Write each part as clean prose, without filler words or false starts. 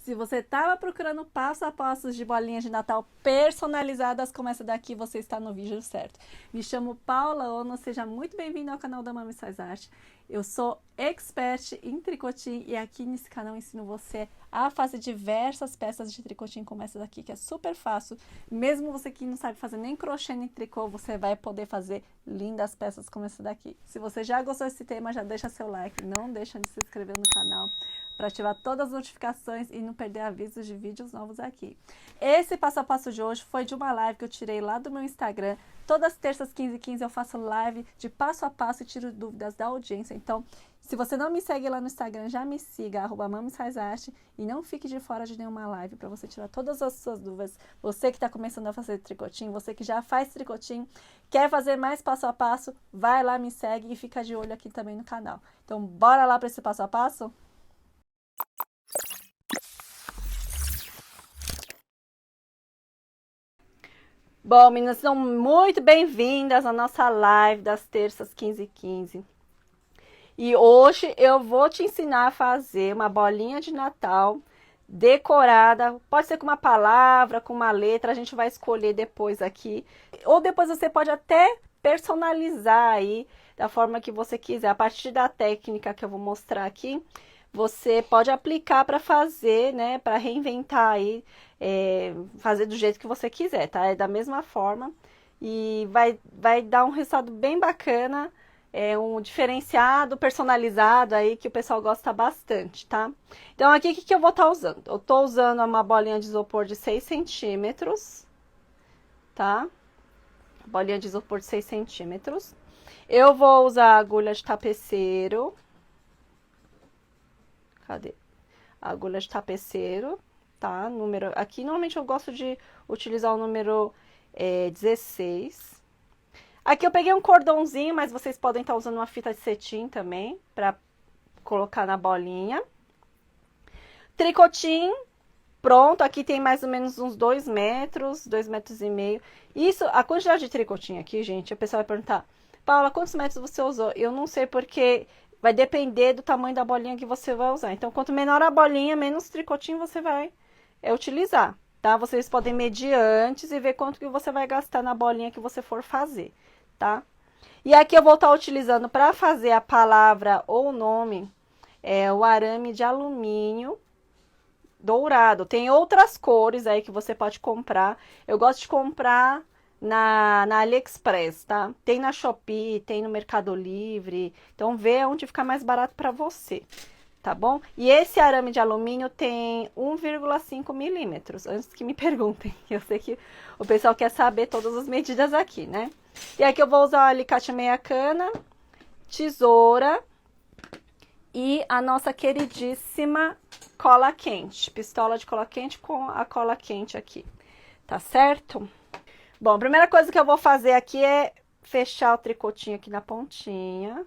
Se você estava procurando passo a passo de bolinhas de Natal personalizadas como essa daqui, você está no vídeo certo. Me chamo Paula Ono, seja muito bem-vindo ao canal da Mami Faz Arte. Eu sou expert em tricotinho e aqui nesse canal eu ensino você a fazer diversas peças de tricotinho como essa daqui, que é super fácil. Mesmo você que não sabe fazer nem crochê nem tricô, você vai poder fazer lindas peças como essa daqui. Se você já gostou desse tema, já deixa seu like, não deixa de se inscrever no canal para ativar todas as notificações e não perder avisos de vídeos novos aqui. Esse passo a passo de hoje foi de uma live que eu tirei lá do meu Instagram. Todas as terças 15h15 eu faço live de passo a passo e tiro dúvidas da audiência. Então, se você não me segue lá no Instagram, já me siga, @mamifazarte, e não fique de fora de nenhuma live para você tirar todas as suas dúvidas. Você que está começando a fazer tricotinho, você que já faz tricotinho, quer fazer mais passo a passo, vai lá, me segue e fica de olho aqui também no canal. Então, bora lá para esse passo a passo? Bom, meninas, são muito bem-vindas à nossa live das terças 15h15. E hoje eu vou te ensinar a fazer uma bolinha de Natal decorada. Pode ser com uma palavra, com uma letra, a gente vai escolher depois aqui. Ou depois você pode até personalizar aí da forma que você quiser. A partir da técnica que eu vou mostrar aqui, você pode aplicar para fazer, né, para reinventar aí, fazer do jeito que você quiser, tá? É da mesma forma e vai dar um resultado bem bacana, um diferenciado, personalizado aí que o pessoal gosta bastante, tá? Então aqui o que eu vou estar usando? Eu tô usando uma bolinha de isopor de 6 centímetros, tá? Bolinha de isopor de 6 centímetros. Eu vou usar agulha de tapeceiro. Cadê? Agulha de tapeceiro, tá? Número, aqui normalmente eu gosto de utilizar o número 16. Aqui eu peguei um cordãozinho, mas vocês podem estar usando uma fita de cetim também, para colocar na bolinha. Tricotinho, pronto. Aqui tem mais ou menos uns 2 metros, 2,5 metros. Isso, a quantidade de tricotinho aqui, gente, a pessoa vai perguntar, Paula, quantos metros você usou? Eu não sei porque vai depender do tamanho da bolinha que você vai usar. Então, quanto menor a bolinha, menos tricotinho você vai utilizar, tá? Vocês podem medir antes e ver quanto que você vai gastar na bolinha que você for fazer, tá? E aqui eu vou estar utilizando para fazer a palavra ou o nome, o arame de alumínio dourado. Tem outras cores aí que você pode comprar. Eu gosto de comprar na AliExpress, tá? Tem na Shopee, tem no Mercado Livre. Então, vê onde fica mais barato para você, tá bom? E esse arame de alumínio tem 1,5 milímetros. Antes que me perguntem, eu sei que o pessoal quer saber todas as medidas aqui, né? E aqui eu vou usar o alicate meia cana, tesoura e a nossa queridíssima cola quente, pistola de cola quente com a cola quente aqui, tá certo? Bom, a primeira coisa que eu vou fazer aqui é fechar o tricotinho aqui na pontinha.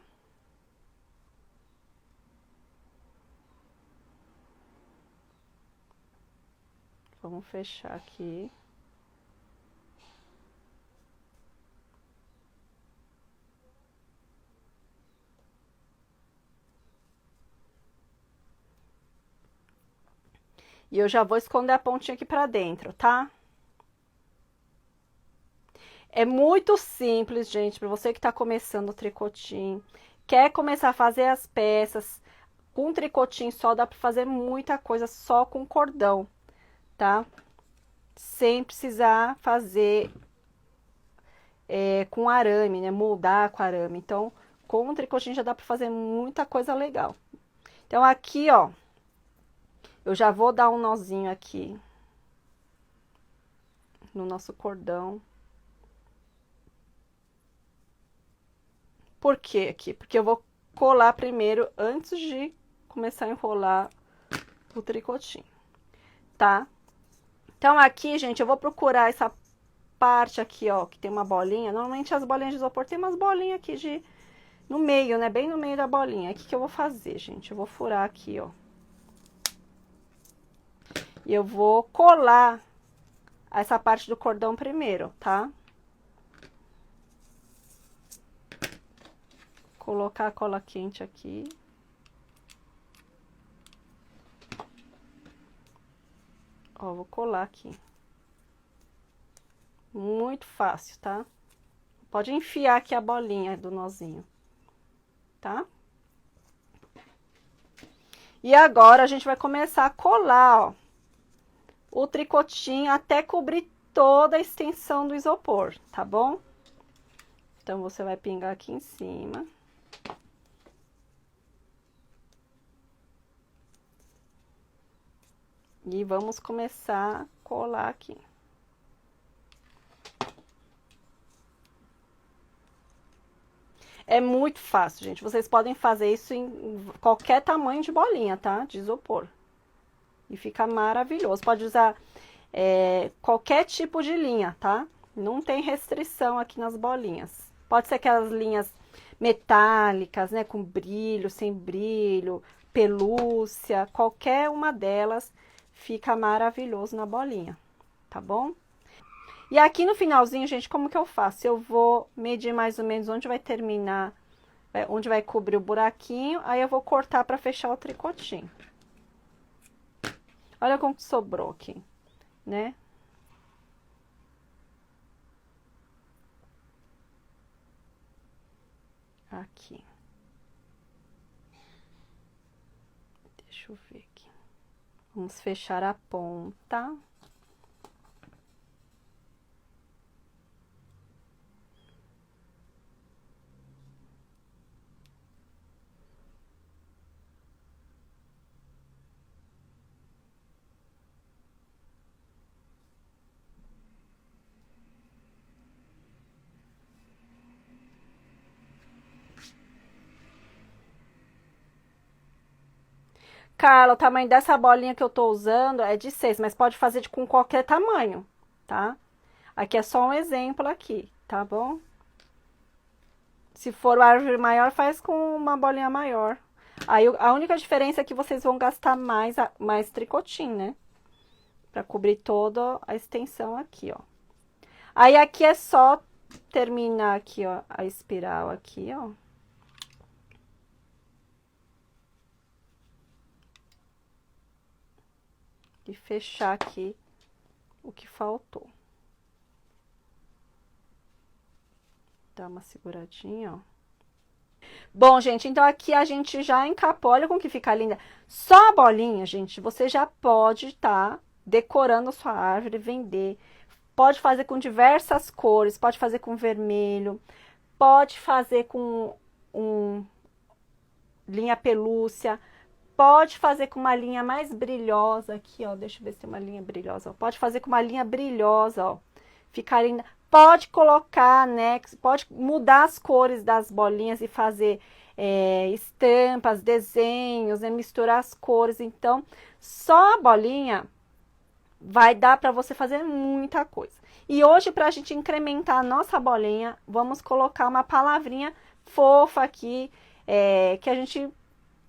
Vamos fechar aqui. E eu já vou esconder a pontinha aqui pra dentro, tá? É muito simples, gente, para você que tá começando o tricotinho, quer começar a fazer as peças com tricotinho só, dá para fazer muita coisa só com cordão, tá? Sem precisar fazer com arame, né? Moldar com arame. Então, com o tricotinho já dá para fazer muita coisa legal. Então, aqui, ó, eu já vou dar um nozinho aqui no nosso cordão. Por que aqui? Porque eu vou colar primeiro antes de começar a enrolar o tricotinho, tá? Então, aqui, gente, eu vou procurar essa parte aqui, ó, que tem uma bolinha. Normalmente as bolinhas de isopor tem umas bolinhas aqui no meio, né? Bem no meio da bolinha. O que eu vou fazer, gente? Eu vou furar aqui, ó. E eu vou colar essa parte do cordão primeiro, tá? Colocar a cola quente aqui. Ó, vou colar aqui. Muito fácil, tá? Pode enfiar aqui a bolinha do nozinho, tá? E agora a gente vai começar a colar, ó, o tricotinho até cobrir toda a extensão do isopor, tá bom? Então, você vai pingar aqui em cima. E vamos começar a colar aqui. É muito fácil, gente. Vocês podem fazer isso em qualquer tamanho de bolinha, tá? De isopor. E fica maravilhoso. Pode usar qualquer tipo de linha, tá? Não tem restrição aqui nas bolinhas. Pode ser aquelas linhas metálicas, né? Com brilho, sem brilho, pelúcia. Qualquer uma delas fica maravilhoso na bolinha, tá bom? E aqui no finalzinho, gente, como que eu faço? Eu vou medir mais ou menos onde vai terminar, onde vai cobrir o buraquinho, aí eu vou cortar para fechar o tricotinho. Olha como que sobrou aqui, né? Aqui. Deixa eu ver aqui. Vamos fechar a ponta. Carla, o tamanho dessa bolinha que eu tô usando é de 6, mas pode fazer com qualquer tamanho, tá? Aqui é só um exemplo aqui, tá bom? Se for uma árvore maior, faz com uma bolinha maior. Aí a única diferença é que vocês vão gastar mais tricotinho, né? Pra cobrir toda a extensão aqui, ó. Aí aqui é só terminar aqui, ó, a espiral aqui, ó. E fechar aqui o que faltou. Dá uma seguradinha, ó. Bom, gente, então aqui a gente já encapou, olha como que fica linda. Só a bolinha, gente, você já pode estar decorando a sua árvore, vender. Pode fazer com diversas cores, pode fazer com vermelho, pode fazer com linha pelúcia, pode fazer com uma linha mais brilhosa aqui, ó. Deixa eu ver se tem uma linha brilhosa, ó. Pode fazer com uma linha brilhosa, ó. Fica linda. Pode colocar, né? Pode mudar as cores das bolinhas e fazer estampas, desenhos, né, misturar as cores. Então, só a bolinha vai dar para você fazer muita coisa. E hoje, para a gente incrementar a nossa bolinha, vamos colocar uma palavrinha fofa aqui, que a gente,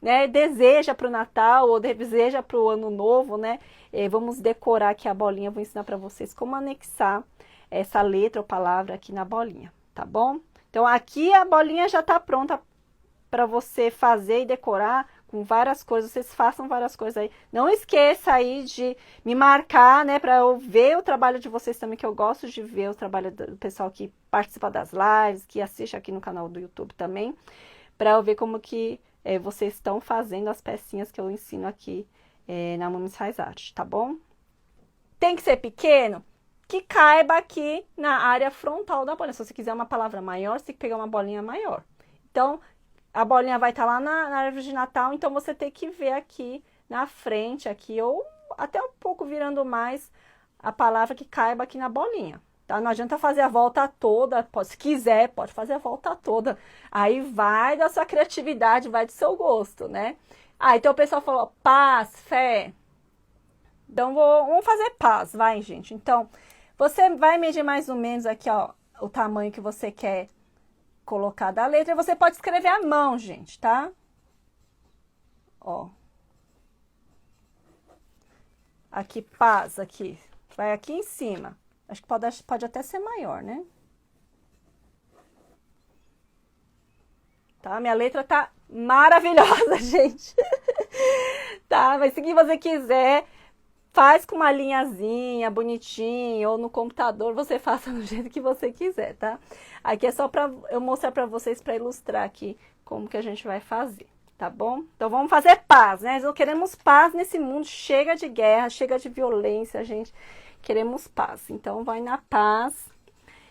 né, deseja para o Natal ou deseja para o Ano Novo, né? Vamos decorar aqui a bolinha, vou ensinar para vocês como anexar essa letra ou palavra aqui na bolinha, tá bom? Então, aqui a bolinha já tá pronta para você fazer e decorar com várias coisas, vocês façam várias coisas aí. Não esqueça aí de me marcar, né, para eu ver o trabalho de vocês também, que eu gosto de ver o trabalho do pessoal que participa das lives, que assiste aqui no canal do YouTube também, para eu ver como que vocês estão fazendo as pecinhas que eu ensino aqui na Mamis Faz Arte, tá bom? Tem que ser pequeno? Que caiba aqui na área frontal da bolinha. Se você quiser uma palavra maior, você tem que pegar uma bolinha maior. Então, a bolinha vai estar lá na árvore de Natal, então você tem que ver aqui na frente, aqui, ou até um pouco virando mais a palavra que caiba aqui na bolinha, tá? Não adianta fazer a volta toda, se quiser, pode fazer a volta toda. Aí vai da sua criatividade, vai do seu gosto, né? Ah, então o pessoal falou paz, fé. Então, vamos fazer paz, vai, gente. Então, você vai medir mais ou menos aqui, ó, o tamanho que você quer colocar da letra. Você pode escrever à mão, gente, tá? Ó. Aqui, paz, aqui. Vai aqui em cima. Acho que pode até ser maior, né? Tá? Minha letra tá maravilhosa, gente. Tá? Mas se você quiser faz com uma linhazinha bonitinha, ou no computador, você faça do jeito que você quiser, tá? Aqui é só pra eu mostrar pra vocês, pra ilustrar aqui como que a gente vai fazer, tá bom? Então vamos fazer paz, né? Nós queremos paz nesse mundo, chega de guerra, chega de violência, gente. Queremos paz, então vai na paz.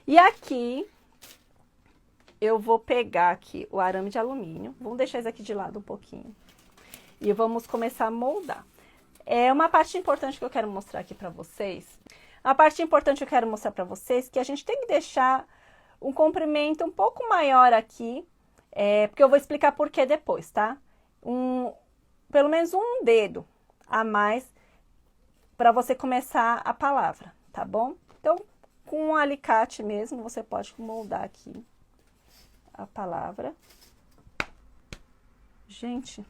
E aqui, eu vou pegar aqui o arame de alumínio, vamos deixar isso aqui de lado um pouquinho. E vamos começar a moldar. É uma parte importante que eu quero mostrar aqui pra vocês. A parte importante que eu quero mostrar pra vocês é que a gente tem que deixar um comprimento um pouco maior aqui, porque eu vou explicar por que depois, tá? Pelo menos um dedo a mais para você começar a palavra, tá bom? Então, com um alicate mesmo, você pode moldar aqui a palavra. Gente,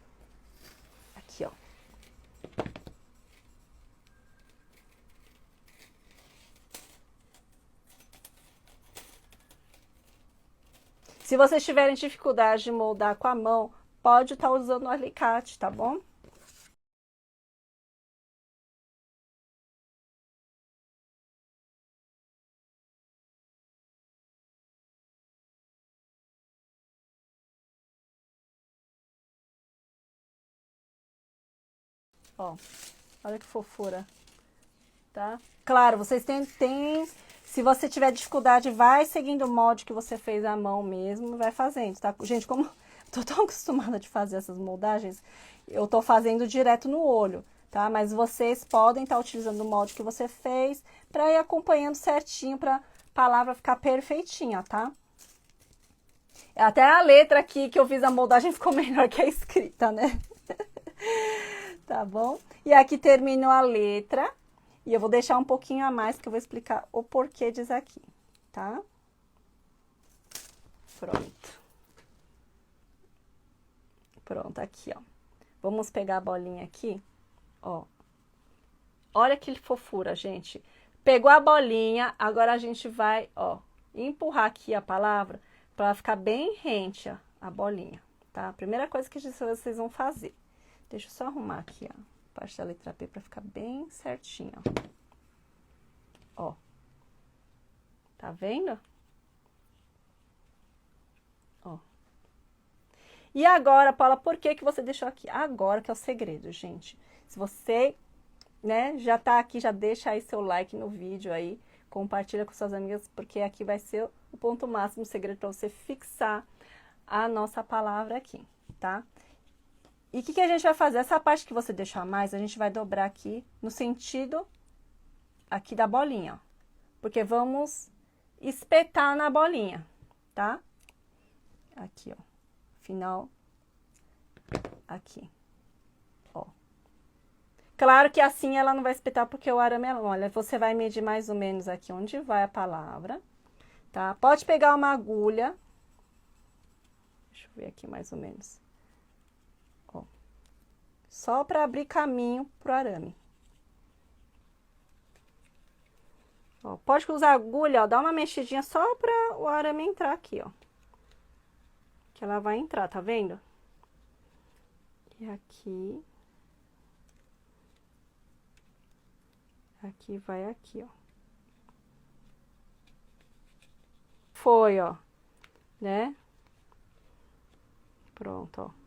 aqui, ó. Se vocês tiverem dificuldade de moldar com a mão, pode estar usando o alicate, tá bom? Ó, olha que fofura, tá? Claro, vocês se você tiver dificuldade, vai seguindo o molde que você fez à mão mesmo, vai fazendo, tá? Gente, como tô tão acostumada de fazer essas moldagens, eu tô fazendo direto no olho, tá? Mas vocês podem estar utilizando o molde que você fez para ir acompanhando certinho, pra palavra ficar perfeitinha, tá? Até a letra aqui que eu fiz a moldagem ficou melhor que a escrita, né? Tá bom? E aqui terminou a letra. E eu vou deixar um pouquinho a mais, que eu vou explicar o porquê disso aqui, tá? Pronto. Pronto, aqui, ó. Vamos pegar a bolinha aqui, ó. Olha que fofura, gente. Pegou a bolinha, agora a gente vai, ó, empurrar aqui a palavra para ela ficar bem rente, ó, a bolinha, tá? A primeira coisa que vocês vão fazer. Deixa eu só arrumar aqui, ó, a parte da letra P para ficar bem certinho, ó. Tá vendo? Ó. E agora, Paula, por que que você deixou aqui? Agora que é o segredo, gente. Se você, né, já tá aqui, já deixa aí seu like no vídeo aí, compartilha com suas amigas, porque aqui vai ser o ponto máximo, o segredo para você fixar a nossa palavra aqui, tá? E o que que a gente vai fazer? Essa parte que você deixou a mais, a gente vai dobrar aqui no sentido aqui da bolinha, ó. Porque vamos espetar na bolinha, tá? Aqui, ó. Final aqui, ó. Claro que assim ela não vai espetar porque o arame é longo. Olha, você vai medir mais ou menos aqui onde vai a palavra, tá? Pode pegar uma agulha. Deixa eu ver aqui mais ou menos. Ó. Só para abrir caminho pro arame. Ó, pode usar agulha, ó, dá uma mexidinha só para o arame entrar aqui, ó. Que ela vai entrar, tá vendo? E aqui. Aqui vai aqui, ó. Foi, ó. Né? Pronto, ó.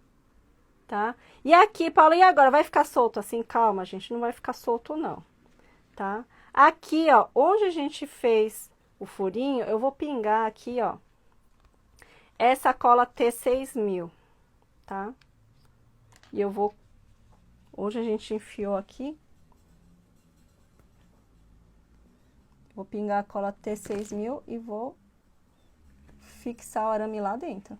Tá? E aqui, Paula, e agora? Vai ficar solto assim? Calma, gente, não vai ficar solto, não. Tá? Aqui, ó, onde a gente fez o furinho, eu vou pingar aqui, ó, essa cola T6000, tá? E eu vou, onde a gente enfiou aqui, vou pingar a cola T6000 e vou fixar o arame lá dentro.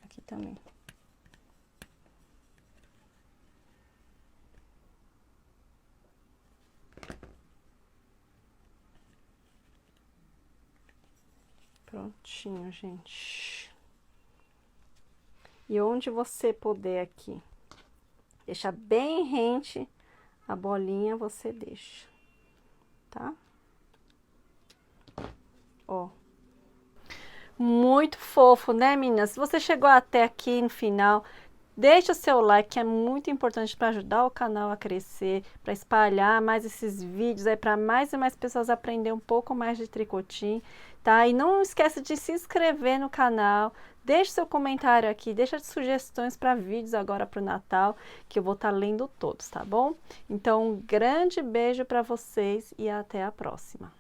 Aqui também. Prontinho, gente. E onde você puder aqui, deixar bem rente a bolinha, você deixa, tá? Ó. Muito fofo, né, meninas? Se você chegou até aqui no final, deixa o seu like, que é muito importante para ajudar o canal a crescer, para espalhar mais esses vídeos aí para mais e mais pessoas aprender um pouco mais de tricotinho, tá? E não esqueça de se inscrever no canal, deixe seu comentário aqui, deixa sugestões para vídeos agora para o Natal, que eu vou estar lendo todos, tá bom? Então, um grande beijo para vocês e até a próxima.